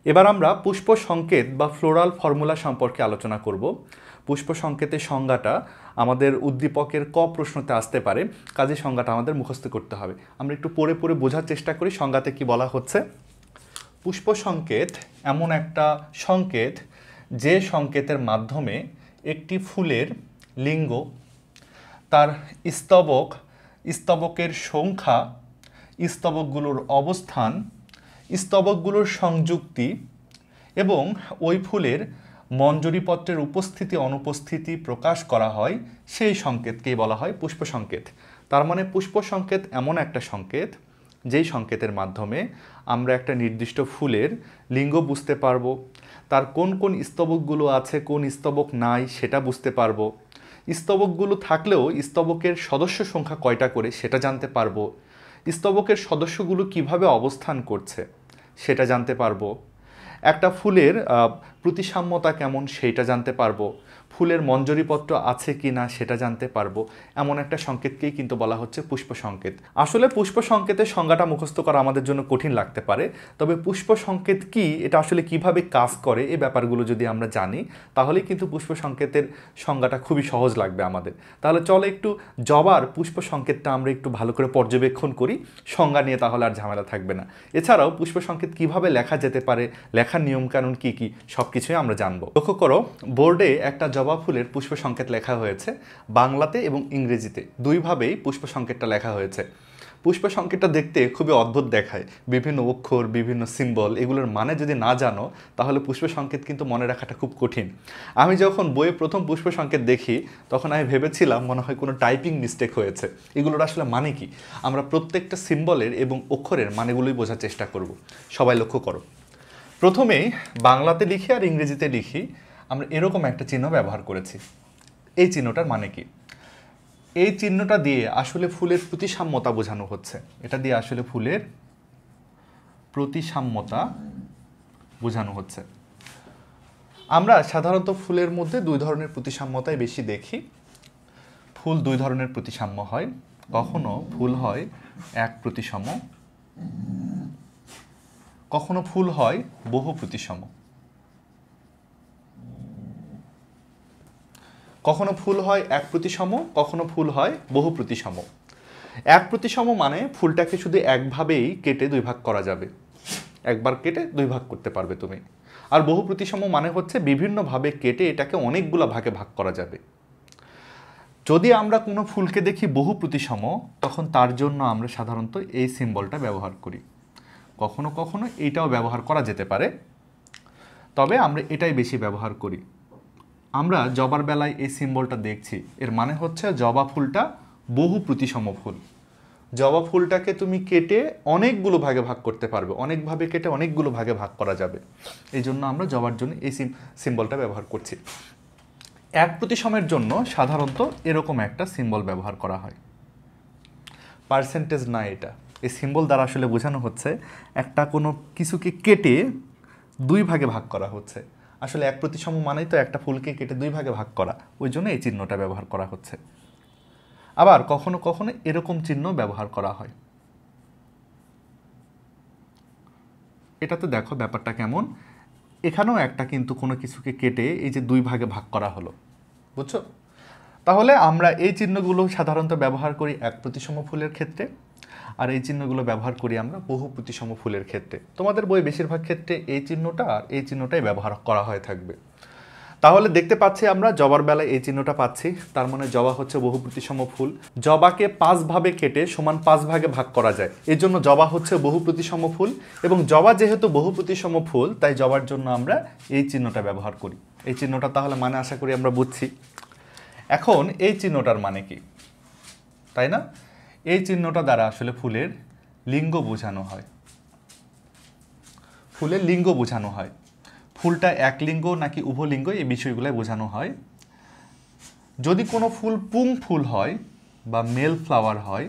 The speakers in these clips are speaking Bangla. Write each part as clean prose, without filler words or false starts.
এবার আমরা পুষ্প সংকেত বা ফ্লোরাল ফর্মুলা সম্পর্কে আলোচনা করব। পুষ্প সংকেতের সংজ্ঞাটা আমাদের উদ্দীপকের ক প্রশ্নতে আসতে পারে, কাজে সংজ্ঞাটা আমাদের মুখস্থ করতে হবে। আমরা একটু পড়ে পড়ে বোঝার চেষ্টা করি সংজ্ঞাতে কি বলা হচ্ছে। পুষ্প সংকেত এমন একটা সংকেত যে সংকেতের মাধ্যমে একটি ফুলের লিঙ্গ, তার স্তবক, স্তবকের সংখ্যা, স্তবকগুলোর অবস্থান, স্তবকগুলোর সংযুক্তি এবং ওই ফুলের মঞ্জরিপত্রের উপস্থিতি অনুপস্থিতি প্রকাশ করা হয়, সেই সংকেতকেই বলা হয় পুষ্প সংকেত। তার মানে পুষ্প সংকেত এমন একটা সংকেত যেই সংকেতের মাধ্যমে আমরা একটা নির্দিষ্ট ফুলের লিঙ্গ বুঝতে পারবো, তার কোন কোন স্তবকগুলো আছে কোন স্তবক নাই সেটা বুঝতে পারবো, স্তবকগুলো থাকলেও স্তবকের সদস্য সংখ্যা কয়টা করে সেটা জানতে পারবো, স্তবকের সদস্যগুলো কিভাবে অবস্থান করছে সেটা জানতে পারবো, একটা ফুলের প্রতিসাম্যতা কেমন সেইটা জানতে পারবো, ফুলের মঞ্জরিপত্র আছে কি না সেটা জানতে পারবো। এমন একটা সংকেতকেই কিন্তু বলা হচ্ছে পুষ্প সংকেত। আসলে পুষ্প সংকেতের সংজ্ঞাটা মুখস্থ করা আমাদের জন্য কঠিন লাগতে পারে, তবে পুষ্প সংকেত কি, এটা আসলে কিভাবে কাজ করে, এই ব্যাপারগুলো যদি আমরা জানি তাহলেই কিন্তু পুষ্প সংকেতের সংজ্ঞাটা খুবই সহজ লাগবে আমাদের। তাহলে চলো একটু জবার পুষ্প সংকেতটা আমরা একটু ভালো করে পর্যবেক্ষণ করি, সংজ্ঞা নিয়ে তাহলে আর ঝামেলা থাকবে না। এছাড়াও পুষ্প সংকেত কিভাবে লেখা যেতে পারে, লেখার নিয়মকানুন কি কি, সব কিছুই আমরা জানবো। লক্ষ্য করো, বোর্ডে একটা জবা ফুলের পুষ্প সংকেত লেখা হয়েছে, বাংলাতে এবং ইংরেজিতে দুইভাবেই পুষ্প সংকেতটা লেখা হয়েছে। পুষ্প সংকেতটা দেখতে খুবই অদ্ভুত দেখায়, বিভিন্ন অক্ষর, বিভিন্ন সিম্বল, এগুলোর মানে যদি না জানো তাহলে পুষ্প সংকেত কিন্তু মনে রাখাটা খুব কঠিন। আমি যখন বইয়ে প্রথম পুষ্প সংকেত দেখি তখন আমি ভেবেছিলাম মনে হয় কোনো টাইপিং মিস্টেক হয়েছে, এগুলোর আসলে মানে কি। আমরা প্রত্যেকটা সিম্বলের এবং অক্ষরের মানেগুলোই বোঝার চেষ্টা করব। সবাই লক্ষ্য করো, প্রথমেই বাংলাতে লিখি আর ইংরেজিতে লিখি আমরা এরকম একটা চিহ্ন ব্যবহার করেছি। এই চিহ্নটার মানে কি? এই চিহ্নটা দিয়ে আসলে ফুলের প্রতিসাম্যতা বোঝানো হচ্ছে, এটা দিয়ে আসলে ফুলের প্রতিসাম্যতা বোঝানো হচ্ছে। আমরা সাধারণত ফুলের মধ্যে দুই ধরনের প্রতিসাম্যতাই বেশি দেখি। ফুল দুই ধরনের প্রতিসাম্য হয়, কখনো ফুল হয় এক প্রতিসম, কখনো ফুল হয় বহু প্রতিসম। কখনো ফুল হয় এক প্রতিসম, কখনো ফুল হয় বহু প্রতিসম। এক প্রতিসম মানে ফুলটাকে শুধু একভাবেই কেটে দুই ভাগ করা যাবে, একবার কেটে দুই ভাগ করতে পারবে তুমি। আর বহু প্রতিসম মানে হচ্ছে বিভিন্নভাবে কেটে এটাকে অনেকগুলো ভাগে ভাগ করা যাবে। যদি আমরা কোনো ফুলকে দেখি বহু প্রতিসম, তখন তার জন্য আমরা সাধারণত এই সিম্বলটা ব্যবহার করি। কখনো কখনো এইটাও ব্যবহার করা যেতে পারে, তবে আমরা এটাই বেশি ব্যবহার করি। আমরা জবার বেলায় এই সিম্বলটা দেখছি, এর মানে হচ্ছে জবা ফুলটা বহু প্রতিসম ফুল। জবা ফুলটাকে তুমি কেটে অনেকগুলো ভাগে ভাগ করতে পারবে, অনেকভাবে কেটে অনেকগুলো ভাগে ভাগ করা যাবে। এই জন্য আমরা জবার জন্য এই সিম্বলটা ব্যবহার করছি। এক প্রতিসমের জন্য সাধারণত এরকম একটা সিম্বল ব্যবহার করা হয়, পার্সেন্টেজ না, এটা এই সিম্বল দ্বারা আসলে বোঝানো হচ্ছে একটা কোনো কিছুকে কেটে দুই ভাগে ভাগ করা হচ্ছে। আসলে এক প্রতিসম মানেই তো একটা ফুলকে কেটে দুই ভাগে ভাগ করা, ওই জন্য এই চিহ্নটা ব্যবহার করা হচ্ছে। আবার কখনো কখনো এরকম চিহ্ন ব্যবহার করা হয়। এটাতে দেখো ব্যাপারটা কেমন, এখানেও একটা কিন্তু কোনো কিছুকে কেটে এই যে দুই ভাগে ভাগ করা হলো, বুঝছো? তাহলে আমরা এই চিহ্নগুলো সাধারণত ব্যবহার করি এক প্রতিসম ফুলের ক্ষেত্রে, আর এই চিহ্নগুলো ব্যবহার করি আমরা বহু প্রতিসম ফুলের ক্ষেত্রে। তোমাদের বই বেশিরভাগ ক্ষেত্রে এই চিহ্নটা আর এই চিহ্নটাই ব্যবহার করা হয়ে থাকবে। তাহলে দেখতে পাচ্ছি আমরা জবার বেলায় এই চিহ্নটা পাচ্ছি, তার মানে জবা হচ্ছে বহু প্রতিসম ফুল। জবাকে 5 ভাবে কেটে সমান 5 ভাগে ভাগ করা যায়, এর জন্য জবা হচ্ছে বহু প্রতিসম ফুল। এবং জবা যেহেতু বহু প্রতিসম ফুল, তাই জবার জন্য আমরা এই চিহ্নটা ব্যবহার করি। এই চিহ্নটা তাহলে মানে আশা করি আমরা বুঝছি। এখন এই চিহ্নটার মানে কি, তাই না? এই চিহ্নটা দ্বারা আসলে ফুলের লিঙ্গ বোঝানো হয়, ফুলের লিঙ্গ বোঝানো হয়। ফুলটা এক লিঙ্গ নাকি উভলিঙ্গ এই বিষয়গুলোই বোঝানো হয়। যদি কোনো ফুল পুং ফুল হয় বা মেল ফ্লাওয়ার হয়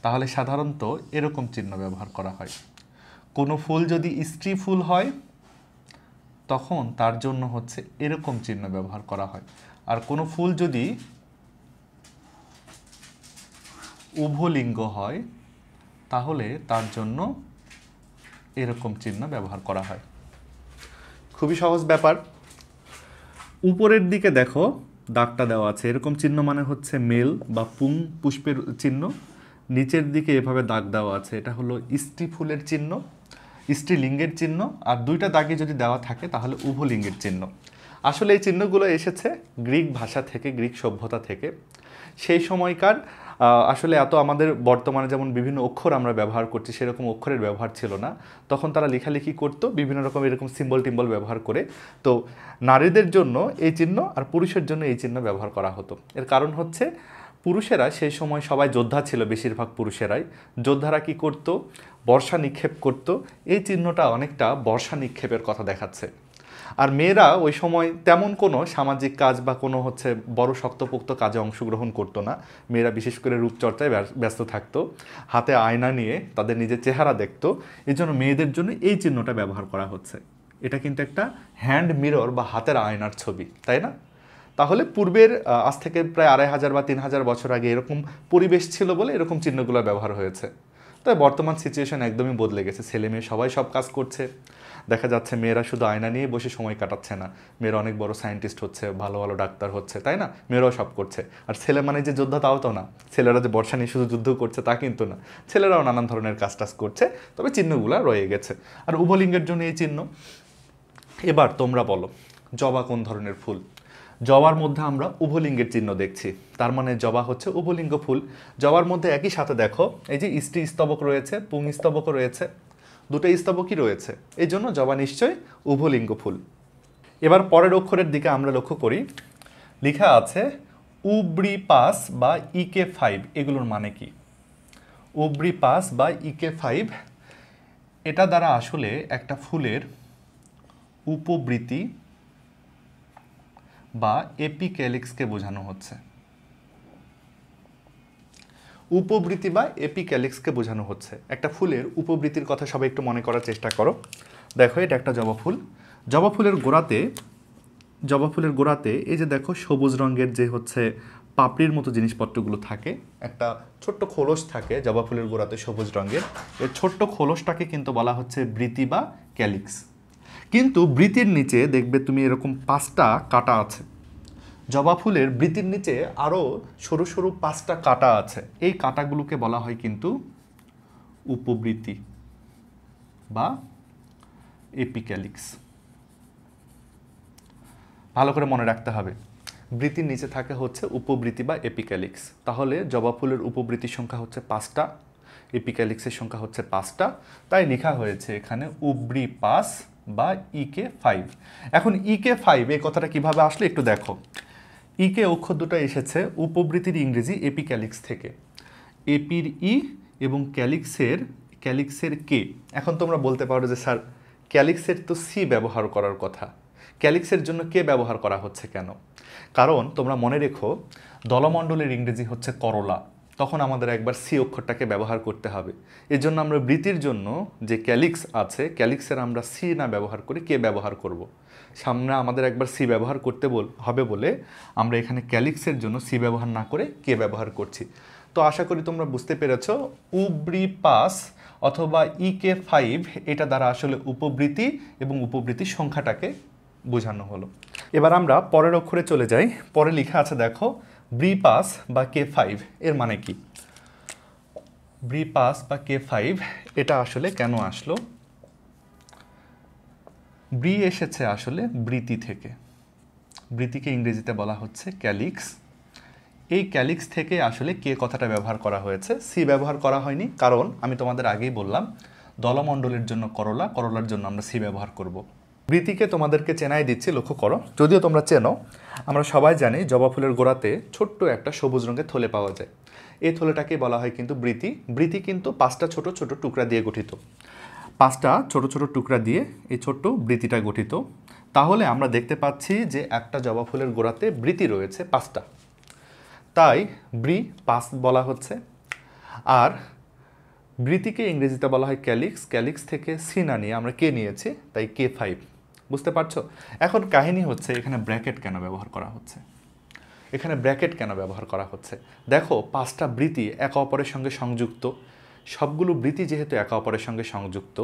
তাহলে সাধারণত এরকম চিহ্ন ব্যবহার করা হয়। কোনো ফুল যদি স্ত্রী ফুল হয় তখন তার জন্য হচ্ছে এরকম চিহ্ন ব্যবহার করা হয়। আর কোনো ফুল যদি উভলিঙ্গ হয় তাহলে তার জন্য এরকম চিহ্ন ব্যবহার করা হয়। খুবই সহজ ব্যাপার। উপরের দিকে দেখো দাগটা দেওয়া আছে, এরকম চিহ্ন মানে হচ্ছে মেল বা পুষ্পের চিহ্ন। নিচের দিকে এভাবে দাগ দেওয়া আছে, এটা হলো স্ত্রী ফুলের চিহ্ন, স্ত্রীলিঙ্গের চিহ্ন। আর দুইটা দাগে যদি দেওয়া থাকে তাহলে উভলিঙ্গের চিহ্ন। আসলে এই চিহ্নগুলো এসেছে গ্রিক ভাষা থেকে, গ্রিক সভ্যতা থেকে। সেই সময়কার আসলে এত আমাদের বর্তমানে যেমন বিভিন্ন অক্ষর আমরা ব্যবহার করছি সেরকম অক্ষরের ব্যবহার ছিল না। তখন তারা লেখালেখি করতো বিভিন্ন রকম এরকম সিম্বল টিম্বল ব্যবহার করে। তো নারীদের জন্য এই চিহ্ন আর পুরুষের জন্য এই চিহ্ন ব্যবহার করা হতো। এর কারণ হচ্ছে পুরুষেরা সেই সময় সবাই যোদ্ধা ছিল, বেশিরভাগ পুরুষেরাই। যোদ্ধারা কি করত? বর্ষা নিক্ষেপ করত। এই চিহ্নটা অনেকটা বর্ষা নিক্ষেপের কথা দেখাচ্ছে। আর মেয়েরা ওই সময় তেমন কোনো সামাজিক কাজ বা কোনো বড় শক্তপোক্ত কাজে অংশগ্রহণ করতো না। মেয়েরা বিশেষ করে রূপচর্চায় ব্যস্ত থাকতো, হাতে আয়না নিয়ে তাদের নিজের চেহারা দেখতো। এই জন্য মেয়েদের জন্য এই চিহ্নটা ব্যবহার করা হচ্ছে। এটা কিন্তু একটা হ্যান্ড মিরর বা হাতের আয়নার ছবি, তাই না? তাহলে পূর্বের আজ থেকে প্রায় 2500 বা 3000 বছর আগে এরকম পরিবেশ ছিল বলে এরকম চিহ্নগুলো ব্যবহার হয়েছে। তাই বর্তমান সিচুয়েশন একদমই বদলে গেছে, ছেলে মেয়ে সবাই সব কাজ করছে। দেখা যাচ্ছে মেয়েরা শুধু আয়না নিয়ে বসে সময় কাটাচ্ছে না, মেয়েরা অনেক বড় সায়েন্টিস্ট হচ্ছে, ভালো ভালো ডাক্তার হচ্ছে, তাই না? মেয়েরাও সব করছে। আর ছেলে মানে যে যোদ্ধা তাও তো না, ছেলেরা যে বর্ষা নিয়ে শুধু যুদ্ধ করছে তা কিন্তু না, ছেলেরাও নানান ধরনের কাজ টাজ করছে। তবে চিহ্নগুলো রয়ে গেছে। আর উভলিঙ্গের জন্য এই চিহ্ন। এবার তোমরা বলো, জবা কোন ধরনের ফুল? জবার মধ্যে আমরা উভলিঙ্গের চিহ্ন দেখছি, তার মানে জবা হচ্ছে উভলিঙ্গ ফুল। জবার মধ্যে একই সাথে দেখো এই যে স্ত্রী স্তবক রয়েছে, পুং স্তবকও রয়েছে, দুটো স্তবকই রয়েছে। এই জন্য জবা নিশ্চয়ই উভলিঙ্গ ফুল। এবার পরের অক্ষরের দিকে আমরা লক্ষ্য করি, লেখা আছে উব্রিপাস বা EK5। এগুলোর মানে কি? উব্রিপাস বা EK5, এটা দ্বারা আসলে একটা ফুলের উপবৃতি বা এপিক্যালিক্সকে বোঝানো হচ্ছে। উপবৃতি বা এপিক্যালিক্সকে বোঝানো হচ্ছে। একটা ফুলের উপবৃতির কথা সবাই একটু মনে করার চেষ্টা করো। দেখো এটা একটা জবা ফুল। জবা ফুলের গোড়াতে এই যে দেখো সবুজ রঙের যে পাপড়ির মতো জিনিসপত্রগুলো থাকে, একটা ছোট্ট খোলস থাকে জবা ফুলের গোড়াতে সবুজ রঙের। এই ছোট্ট খোলসটাকে কিন্তু বলা হচ্ছে বৃতি বা ক্যালিক্স। কিন্তু বৃতির নিচে দেখবে তুমি এরকম 5টা কাঁটা আছে। জবা ফুলের বৃতির নিচে আরও সরু সরু 5টা কাঁটা আছে। এই কাঁটাগুলোকে বলা হয় কিন্তু উপবৃতি বা এপিক্যালিক্স। ভালো করে মনে রাখতে হবে, বৃতির নিচে থাকে উপবৃতি বা এপিক্যালিক্স। তাহলে জবা ফুলের উপবৃতির সংখ্যা 5টা, এপিক্যালিক্সের সংখ্যা 5টা। তাই লেখা হয়েছে এখানে উব্রিপাস বা EK5। এখন EK5 এই কথাটা কিভাবে আসলে একটু দেখো। EK অক্ষর দুটো এসেছে উপবৃতির ইংরেজি এপিক্যালিক্স থেকে। এপির ই এবং ক্যালিক্সের কে। এখন তোমরা বলতে পারো যে স্যার ক্যালিক্সের তো সি ব্যবহার করার কথা, ক্যালিক্সের জন্য কে ব্যবহার করা হচ্ছে কেন? কারণ তোমরা মনে রেখো দলমণ্ডলের ইংরেজি করলা, তখন আমাদের একবার সি অক্ষরটাকে ব্যবহার করতে হবে। এজন্য আমরা বৃতির জন্য যে ক্যালিক্স আছে, ক্যালিক্সের আমরা সি না ব্যবহার করে কে ব্যবহার করব। সামনে আমাদের একবার সি ব্যবহার করতে হবে বলে আমরা এখানে ক্যালিক্সের জন্য সি ব্যবহার না করে কে ব্যবহার করছি। তো আশা করি তোমরা বুঝতে পেরেছ উব্রিপাস অথবা EK5 এটা দ্বারা আসলে উপবৃতি এবং উপবৃতির সংখ্যাটাকে বোঝানো হলো। এবার আমরা পরের অক্ষরে চলে যাই। পরে লেখা আছে দেখো ব্রিপাস বা K5। এর মানে কি? ব্রিপাস বা K5 এটা আসলে কেন আসলো? ব্রি এসেছে আসলে বৃতি থেকে। বৃতিকে ইংরেজিতে বলা হচ্ছে ক্যালিক্স। এই ক্যালিক্স থেকে আসলে কে কথাটা ব্যবহার করা হয়েছে, সি ব্যবহার করা হয়নি। কারণ আমি তোমাদের আগেই বললাম দলমণ্ডলের জন্য করলা, করলার জন্য আমরা সি ব্যবহার করব। বৃতিকে তোমাদেরকে চেনাই দিচ্ছি, লক্ষ্য করো। যদিও তোমরা চেনো, আমরা সবাই জানি জবা ফুলের গোড়াতে ছোট্ট একটা সবুজ রঙের থলে পাওয়া যায়। এই থলেটাকে বলা হয় কিন্তু বৃতি। বৃতি কিন্তু 5টা ছোট ছোট টুকরা দিয়ে গঠিত। 5টা ছোট ছোট টুকরা দিয়ে এই ছোট্ট বৃতিটা গঠিত। তাহলে আমরা দেখতে পাচ্ছি যে একটা জবা ফুলের গোড়াতে বৃতি রয়েছে 5টা, তাই ব্রি পাস বলা হচ্ছে। আর বৃতিকে ইংরেজিতে বলা হয় ক্যালিক্স। ক্যালিক্স থেকে সি না নিয়ে আমরা কে নিয়েছি, তাই K5। বুঝতে পারছো? এখন কাহিনী এখানে ব্র্যাকেট কেন ব্যবহার করা হচ্ছে? দেখো 5টা বৃতি একে অপরের সঙ্গে সংযুক্ত। সবগুলো বৃত্তি যেহেতু একে অপরের সঙ্গে সংযুক্ত,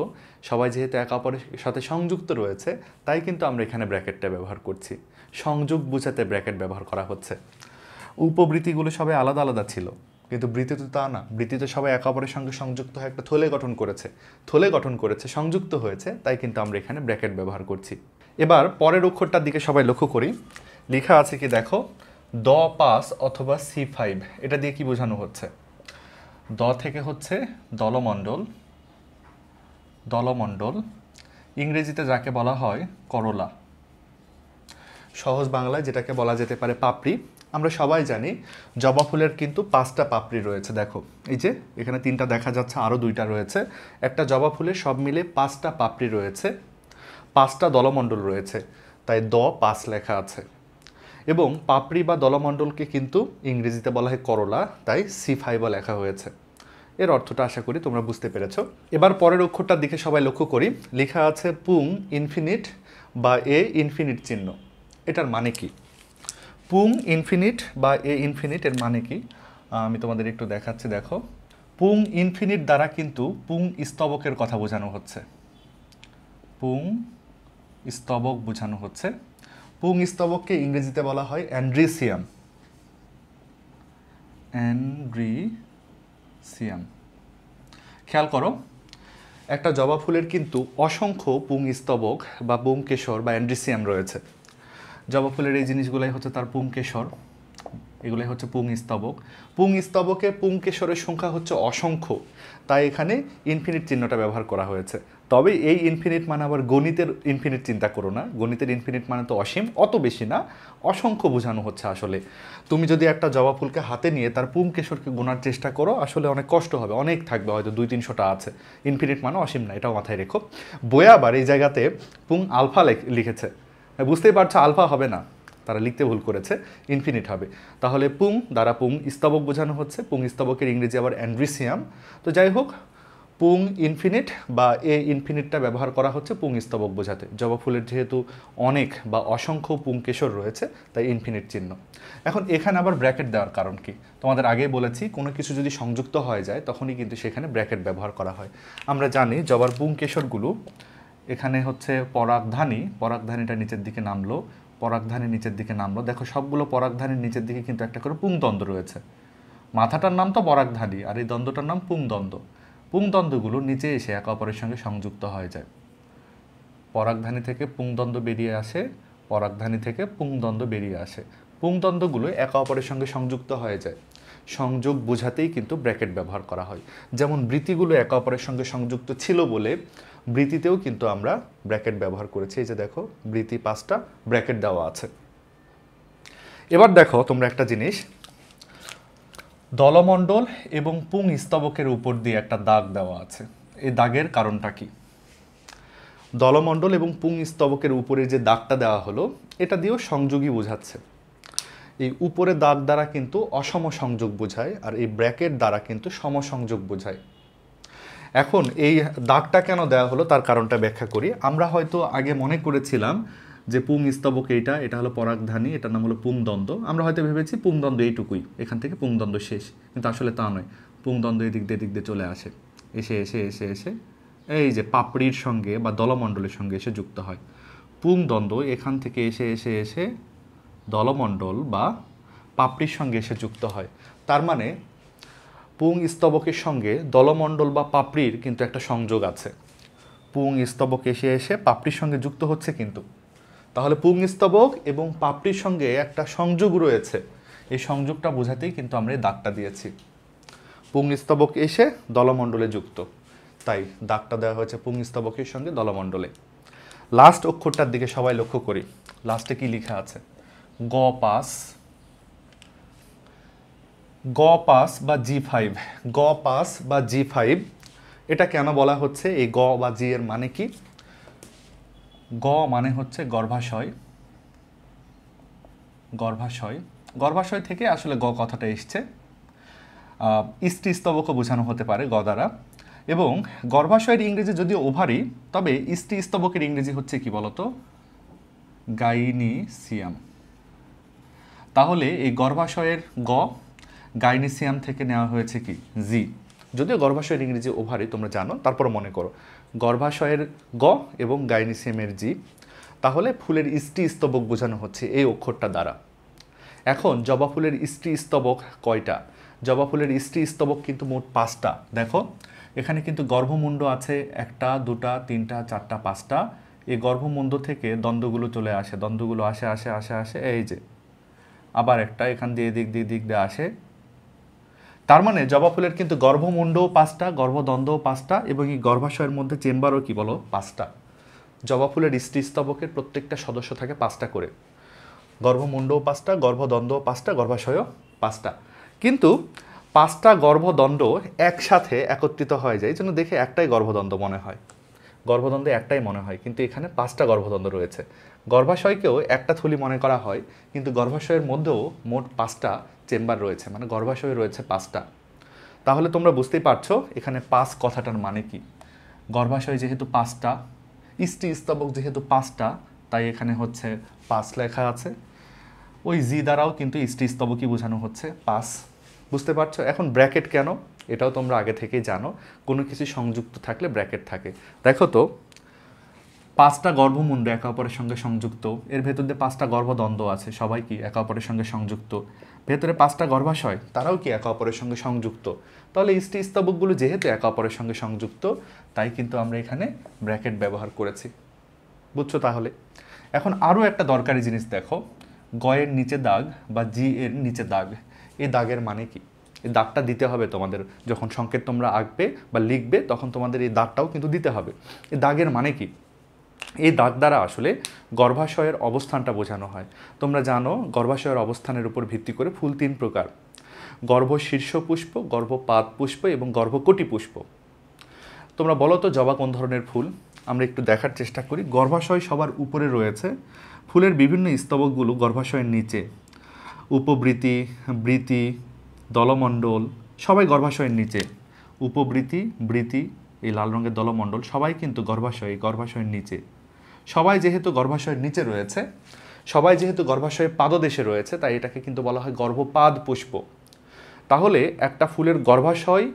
সবাই যেহেতু একে অপরের সাথে সংযুক্ত রয়েছে, তাই কিন্তু আমরা এখানে ব্র্যাকেটটা ব্যবহার করছি। সংযোগ বোঝাতে ব্র্যাকেট ব্যবহার করা হচ্ছে। উপবৃত্তিগুলো সবাই আলাদা আলাদা ছিল, কিন্তু বৃত্তি তো তা না। বৃত্তি তো সবাই একে অপরের সঙ্গে সংযুক্ত হয়ে একটা থলে গঠন করেছে, সংযুক্ত হয়েছে, তাই কিন্তু আমরা এখানে ব্র্যাকেট ব্যবহার করছি। এবার পরের অক্ষরটার দিকে সবাই লক্ষ্য করি। লেখা আছে কি দেখো, দ পাস অথবা C5। এটা দিয়ে কি বোঝানো হচ্ছে? দ থেকে হচ্ছে দলমণ্ডল, দলমণ্ডল ইংরেজিতে যাকে বলা হয় করলা, সহজ বাংলায় যেটাকে বলা যেতে পারে পাপড়ি। আমরা সবাই জানি জবা ফুলের কিন্তু 5টা পাপড়ি রয়েছে। দেখো এই যে এখানে 3টা দেখা যাচ্ছে, আরও 2টা রয়েছে। একটা জবা ফুলের সব মিলে 5টা পাপড়ি রয়েছে, 5টা দলমণ্ডল রয়েছে, তাই দ পাস লেখা আছে। এবং পাপড়ি বা দলমণ্ডলকে কিন্তু ইংরেজিতে বলা হয় করলা, তাই C5 লেখা হয়েছে। এর অর্থটা আশা করি তোমরা বুঝতে পেরেছ। এবার পরের অক্ষরটার দিকে সবাই লক্ষ্য করি। লেখা আছে পুং ইনফিনিট বা এ ইনফিনিট চিহ্ন। এটার মানে কি? পুং ইনফিনিট বা এ ইনফিনিট এর মানে কি আমি তোমাদের একটু দেখাচ্ছি। দেখো, পুং ইনফিনিট দ্বারা কিন্তু পুং স্তবকের কথা বোঝানো হচ্ছে। পুং স্তবক বোঝানো হচ্ছে। পুং স্তবককে ইংরেজিতে বলা হয় অ্যান্ড্রিসিয়াম। অ্যান্ড্রিসিয়াম। খেয়াল করো, একটা জবা ফুলের কিন্তু অসংখ্য পুং স্তবক বা পুংকেশর বা অ্যান্ড্রিসিয়াম রয়েছে। জবা ফুলের এই জিনিসগুলাই হচ্ছে তার পুংকেশর, এগুলাই হচ্ছে পুং স্তবক। পুং স্তবকে পুংকেশরের সংখ্যা হচ্ছে অসংখ্য, তাই এখানে ইনফিনিট চিহ্নটা ব্যবহার করা হয়েছে। তবে এই ইনফিনিট মানে আবার গণিতের ইনফিনিট চিন্তা করো না। গণিতের ইনফিনিট মানে তো অসীম, অত বেশি না, অসংখ্য বোঝানো হচ্ছে। আসলে তুমি যদি একটা জবা ফুলকে হাতে নিয়ে তার পুংকেশরকে গোনার চেষ্টা করো, আসলে অনেক কষ্ট হবে, অনেক থাকবে, হয়তো 200-300টা আছে। ইনফিনিট মানে অসীম না, এটাও মাথায় রেখো। বইয়ে আবার এই জায়গাতে পুং আলফা লিখেছে, বুঝতেই পারছো আলফা হবে না, তারা লিখতে ভুল করেছে, ইনফিনিট হবে। তাহলে পুং দ্বারা পুং স্তবক বোঝানো হচ্ছে। পুং স্তবকের ইংরেজি আবার অ্যান্ড্রিসিয়াম। তো যাই হোক, পুং ইনফিনিট বা এ ইনফিনিটটা ব্যবহার করা হচ্ছে পুং স্তবক বোঝাতে। জবা ফুলের যেহেতু অনেক বা অসংখ্য পুংকেশর রয়েছে, তাই ইনফিনিট চিহ্ন। এখন এখানে আবার ব্র্যাকেট দেওয়ার কারণ কি? তোমাদের আগেই বলেছি, কোনো কিছু যদি সংযুক্ত হয়ে যায় তখনই কিন্তু সেখানে ব্র্যাকেট ব্যবহার করা হয়। আমরা জানি জবার পুংকেশরগুলো, এখানে হচ্ছে পরাগধানীটা নিচের দিকে নামলো, পরাগধানী নিচের দিকে নামলো। দেখো সবগুলো পরাগধানীর নিচের দিকে কিন্তু একটা করে পুংদ্বন্দ্ব রয়েছে। মাথাটার নাম তো পরাগধানী, আর এই দ্বন্দ্বটার নাম পুংদ্বন্দ্ব। পুংদ্বন্দ্বগুলো নিচে এসে একে অপরের সঙ্গে সংযুক্ত হয়ে যায়। পরাগধানী থেকে পুংদ্বন্দ্ব বেরিয়ে আসে, পরাগধানী থেকে পুংদ্বন্দ্ব বেরিয়ে আসে। পুংদ্বন্দ্বগুলো একে অপরের সঙ্গে সংযুক্ত হয়ে যায়। সংযোগ বোঝাতেই কিন্তু ব্র্যাকেট ব্যবহার করা হয়। যেমন বৃত্তিগুলো একে অপরের সঙ্গে সংযুক্ত ছিল বলে বৃত্তিতেও কিন্তু আমরা ব্র্যাকেট ব্যবহার করেছি। এই যে দেখো, বৃত্তি 5টা, ব্র্যাকেট দেওয়া আছে। এবার দেখো তোমরা একটা জিনিস, দলমণ্ডল এবং পুং স্তবকের উপর দিয়ে একটা দাগ দেওয়া আছে। এই দাগের কারণটা কি? দলমণ্ডল এবং পুং স্তবকের উপরে যে দাগটা দেওয়া হলো, এটা দিয়েও সংযোগই বোঝাচ্ছে। এই উপরে দাগ দ্বারা কিন্তু অসম সংযোগ বোঝায়, আর এই ব্র্যাকেট দ্বারা কিন্তু সমসংযোগ বোঝায়। এখন এই দাগটা কেন দেওয়া হলো তার কারণটা ব্যাখ্যা করি। আমরা হয়তো আগে মনে করেছিলাম যে পুং স্তবক এটা হলো পরাগধানী, এটার নাম হলো পুংদ্বন্দ্ব। আমরা হয়তো ভেবেছি পুংদ্বন্দ্ব এইটুকুই, এখান থেকে পুংদ্বন্দ্ব শেষ, কিন্তু আসলে তা নয়। পুংদ্বন্দ্ব এদিক দিয়ে চলে আসে, এসে এসে এসে এসে এই যে পাপড়ির সঙ্গে বা দলমণ্ডলের সঙ্গে এসে যুক্ত হয়। পুংদ্বন্দ্ব এখান থেকে এসে এসে এসে দলমণ্ডল বা পাপড়ির সঙ্গে এসে যুক্ত হয়। তার মানে পুং স্তবকের সঙ্গে দলমণ্ডল বা পাপড়ির কিন্তু একটা সংযোগ আছে। পুং স্তবক এসে এসে পাপড়ির সঙ্গে যুক্ত হচ্ছে কিন্তু। তাহলে পুং স্তবক এবং পাপড়ির সঙ্গে একটা সংযোগ রয়েছে। এই সংযোগটা বোঝাতেই কিন্তু আমরা এই দাগটা দিয়েছি। পুং স্তবক এসে দলমণ্ডলে যুক্ত, তাই দাগটা দেওয়া হয়েছে পুং স্তবকের সঙ্গে দলমণ্ডলে। লাস্ট অক্ষরটার দিকে সবাই লক্ষ্য করি। লাস্টে কি লেখা আছে? গ পাস। গ পাস বা G5। গ পাস বা G5 এটা কেন বলা হচ্ছে? এই গ বা জি এর মানে কি? গ মানে হচ্ছে গর্ভাশয়। গর্ভাশয়, গর্ভাশয় থেকে আসলে গ কথাটা এসছে। স্ত্রীস্তবকও বোঝানো হতে পারে গ দ্বারা। এবং গর্ভাশয়ের ইংরেজি যদিও ওভারি, তবে স্ত্রীস্তবকের ইংরেজি হচ্ছে কি বলতো? গাইনিসিয়াম। তাহলে এই গর্ভাশয়ের গ, গাইনিসিয়াম থেকে নেওয়া হয়েছে কি? জি। যদিও গর্ভাশয়ের ইংরেজি ওভারি তোমরা জানো, তারপর মনে করো গর্ভাশয়ের গ এবং গাইনিসিয়ামের জি, তাহলে ফুলের স্ত্রী স্তবক বোঝানো হচ্ছে এই অক্ষরটা দ্বারা। এখন জবা ফুলের স্ত্রী স্তবক কয়টা? জবা ফুলের স্ত্রী স্তবক কিন্তু মোট 5টা। দেখো এখানে কিন্তু গর্ভমুণ্ড আছে 1টা 2টা 3টা 4টা 5টা। এই গর্ভমুণ্ড থেকে দ্বন্দ্বগুলো চলে আসে, দ্বন্দ্বগুলো আসে আসে আসে আসে, এই যে আবার একটা এখান দিয়ে দিক দিয়ে আসে। তার মানে জবা ফুলের কিন্তু গর্ভমুণ্ডও 5টা, গর্ভদ্বন্দ্বও 5টা, এবং এই গর্ভাশয়ের মধ্যে চেম্বারও কি বলো 5টা। জবা ফুলের স্ত্রী স্তবকের প্রত্যেকটা সদস্য থাকে 5টা করে, গর্ভমুণ্ডও 5টা, গর্ভদ্বন্দ্বও 5টা, গর্ভাশয়ও 5টা। কিন্তু 5টা গর্ভদ্বন্দ্ব একসাথে একত্রিত হয়ে যায়, এই জন্য দেখে একটাই গর্ভদ্বন্দ্ব মনে হয়, গর্ভদ্বন্দ্ব একটাই মনে হয়, কিন্তু এখানে 5টা গর্ভদ্বন্দ্ব রয়েছে। গর্ভাশয়কেও একটা থলি মনে করা হয়, কিন্তু গর্ভাশয়ের মধ্যেও মোট 5টা চেম্বার রয়েছে, মানে গর্ভাশয় রয়েছে 5টা। তাহলে তোমরা বুঝতেই পারছো এখানে 5 কথাটার মানে কি। গর্ভাশয় যেহেতু 5টা, স্ত্রী স্তবক যেহেতু 5টা, তাই এখানে হচ্ছে 5 লেখা আছে। ওই জি দ্বারাও কিন্তু স্ত্রী স্তবকই বোঝানো হচ্ছে 5। বুঝতে পারছো? এখন ব্র্যাকেট কেন, এটাও তোমরা আগে থেকেই জানো, কোনো কিছু সংযুক্ত থাকলে ব্র্যাকেট থাকে। দেখো তো 5টা গর্ভমুণ্ড একে অপরের সঙ্গে সংযুক্ত, এর ভেতর দিয়ে 5টা গর্ভদ্বন্দ্ব আছে, সবাই কি একে অপরের সঙ্গে সংযুক্ত। ভেতরে 5টা গর্ভাশয়, তারাও কি একে অপরের সঙ্গে সংযুক্ত। তাহলে স্ত্রী স্তবকগুলো যেহেতু একে অপরের সঙ্গে সংযুক্ত, তাই কিন্তু আমরা এখানে ব্র্যাকেট ব্যবহার করেছি। বুঝছো তাহলে? এখন আরও একটা দরকারি জিনিস দেখো, গয়ের নিচে দাগ বা জি এর নিচে দাগ, এই দাগের মানে কি? এই দাগটা দিতে হবে তোমাদের, যখন সংকেত তোমরা আঁকবে বা লিখবে তখন তোমাদের এই দাগটাও কিন্তু দিতে হবে। এই দাগের মানে কি? এই দাগ দ্বারা আসলে গর্ভাশয়ের অবস্থানটা বোঝানো হয়। তোমরা জানো গর্ভাশয়ের অবস্থানের উপর ভিত্তি করে ফুল 3 প্রকার: গর্ভশীর্ষ পুষ্প, গর্ভপাদ পুষ্প এবং গর্ভকটি পুষ্প। তোমরা বলো তো জবা কোন ধরনের ফুল? আমরা একটু দেখার চেষ্টা করি। গর্ভাশয় সবার উপরে রয়েছে, ফুলের বিভিন্ন স্তবকগুলো গর্ভাশয়ের নিচে, উপবৃতি, বৃতি, দলমণ্ডল সবাই গর্ভাশয়ের নিচে। উপবৃতি, বৃতি, এই লাল রঙের দলমণ্ডল সবাই কিন্তু গর্ভাশয়ের নিচে। সবাই যেহেতু গর্ভাশয়ের নিচে রয়েছে, সবাই যেহেতু গর্ভাশয়ের পাদদেশে রয়েছে, তাই এটাকে কিন্তু বলা হয় গর্ভপাদ পুষ্প। তাহলে একটা ফুলের গর্ভাশয়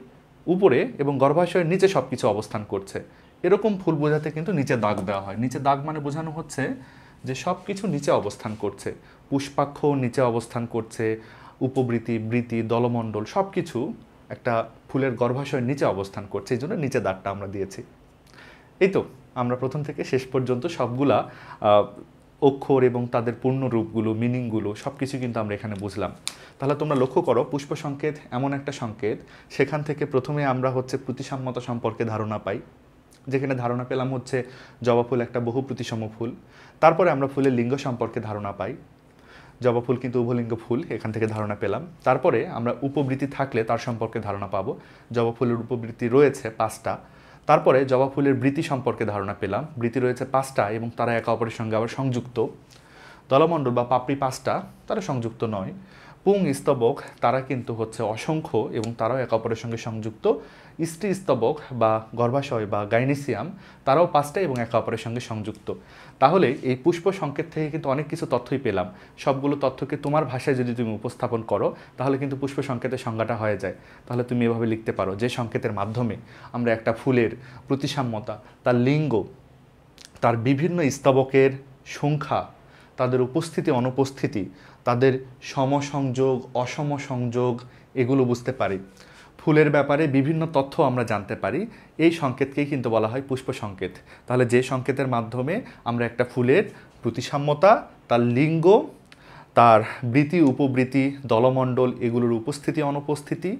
উপরে এবং গর্ভাশয়ের নিচে সব কিছু অবস্থান করছে, এরকম ফুল বোঝাতে কিন্তু নিচে দাগ দেওয়া হয়। নিচে দাগ মানে বোঝানো হচ্ছে যে সব কিছু নিচে অবস্থান করছে, পুষ্পাক্ষ নিচে অবস্থান করছে, উপবৃতি, বৃতি, দলমণ্ডল সব কিছু একটা ফুলের গর্ভাশয়ের নিচে অবস্থান করছে, এই জন্য নিচে দাগটা আমরা দিয়েছি। এই তো আমরা প্রথম থেকে শেষ পর্যন্ত সবগুলা অক্ষর এবং তাদের পূর্ণ রূপগুলো, মিনিংগুলো সব কিছু কিন্তু আমরা এখানে বুঝলাম। তাহলে তোমরা লক্ষ্য করো, পুষ্প সংকেত এমন একটা সংকেত, সেখান থেকে প্রথমে আমরা হচ্ছে প্রতিসাম্যতা সম্পর্কে ধারণা পাই, যেখানে ধারণা পেলাম হচ্ছে জবা ফুল একটা বহু প্রতিসম ফুল। তারপরে আমরা ফুলের লিঙ্গ সম্পর্কে ধারণা পাই, জবা ফুল কিন্তু উভলিঙ্গ ফুল, এখান থেকে ধারণা পেলাম। তারপরে আমরা উপবৃত্তি থাকলে তার সম্পর্কে ধারণা পাবো, জবা ফুলের উপবৃত্তি রয়েছে 5টা। তারপরে জবা ফুলের বৃতি সম্পর্কে ধারণা পেলাম, বৃতি রয়েছে 5টা এবং তারা একে অপরের সঙ্গে আবার সংযুক্ত। দলমণ্ডল বা পাপড়ি 5টা, তারা সংযুক্ত নয়। পুং স্তবক তারা কিন্তু হচ্ছে অসংখ্য এবং তারাও একে অপরের সঙ্গে সংযুক্ত। স্ত্রী স্তবক বা গর্ভাশয় বা গাইনিসিয়াম তারাও 5টা এবং একে অপরের সঙ্গে সংযুক্ত। তাহলে এই পুষ্প সংকেত থেকে কিন্তু অনেক কিছু তথ্যই পেলাম। সবগুলো তথ্যকে তোমার ভাষায় যদি তুমি উপস্থাপন করো, তাহলে কিন্তু পুষ্প সংকেতের সংজ্ঞাটা হয়ে যায়। তাহলে তুমি এভাবে লিখতে পারো যে সংকেতের মাধ্যমে আমরা একটা ফুলের প্রতিসাম্যতা, তার লিঙ্গ, তার বিভিন্ন স্তবকের সংখ্যা, তাদের উপস্থিতি অনুপস্থিতি, তাদের সমসংযোগ অসমসংযোগ এগুলো বুঝতে পারি। ফুলের ব্যাপারে বিভিন্ন তথ্য আমরা জানতে পারি। এই সংকেতকেই কিন্তু বলা হয় পুষ্প সংকেত। তাহলে যে সংকেতের মাধ্যমে আমরা একটা ফুলের প্রতিসাম্যতা, তার লিঙ্গ, তার বৃতি, উপবৃতি, দলমণ্ডল এগুলোর উপস্থিতি অনুপস্থিতি,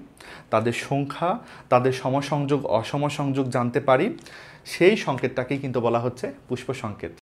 তাদের সংখ্যা, তাদের সমসংযোগ অসমসংযোগ জানতে পারি, সেই সংকেতটাকেই কিন্তু বলা হচ্ছে পুষ্প সংকেত।